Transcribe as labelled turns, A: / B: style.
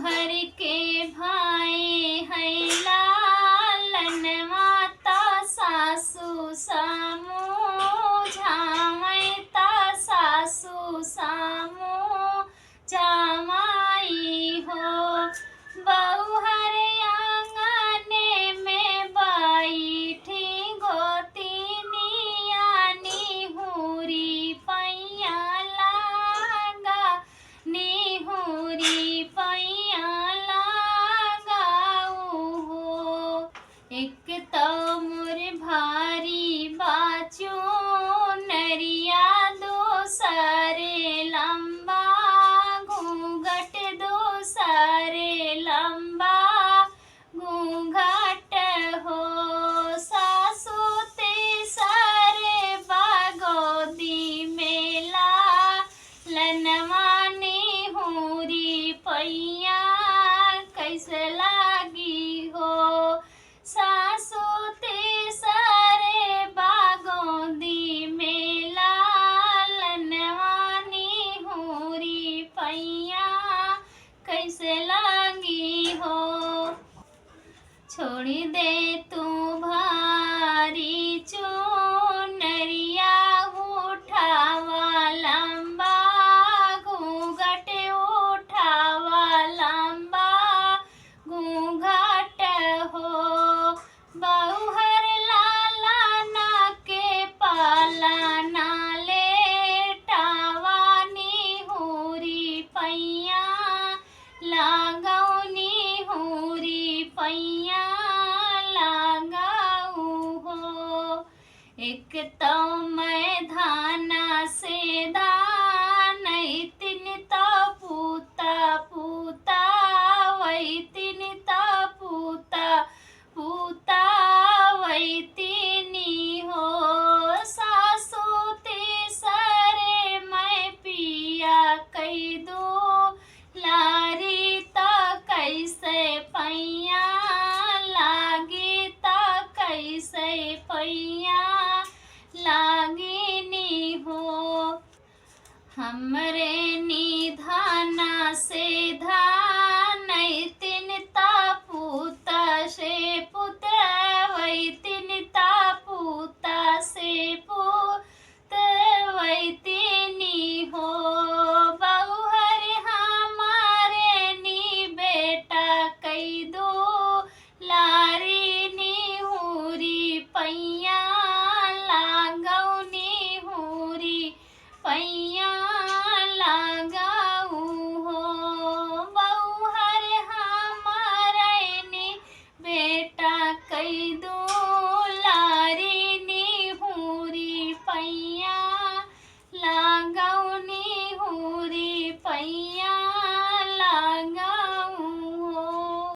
A: हर के भाई है लालन माता सासु सामू झामैता सासु सामू जामाई हो बहुहर आंगने में बैठी गोतिनिया निहुरी पैया लागा निहुरी पैया लगाऊ हो एक तो मोर भारी बाचो नरिया दो सारे लंबा घूंघट दो सारे लंबा घूंघट हो सासु ते सारे बागोदी मेला लनवानी हुरी पैया कैसे लागी हो सासु ते सारे बागोदी मेला लनवानी हुरी पैया कैसे लागी हो छोड़ी दे तू भारी चुनरिया उठावा लंबा घूंघट उठावा लंबा घूंघट हो बहुहर लाला ना के पाला नाले टावानी हुरी पैया लागौनी हुरी पैया लगाऊ हो एक तो मैं धान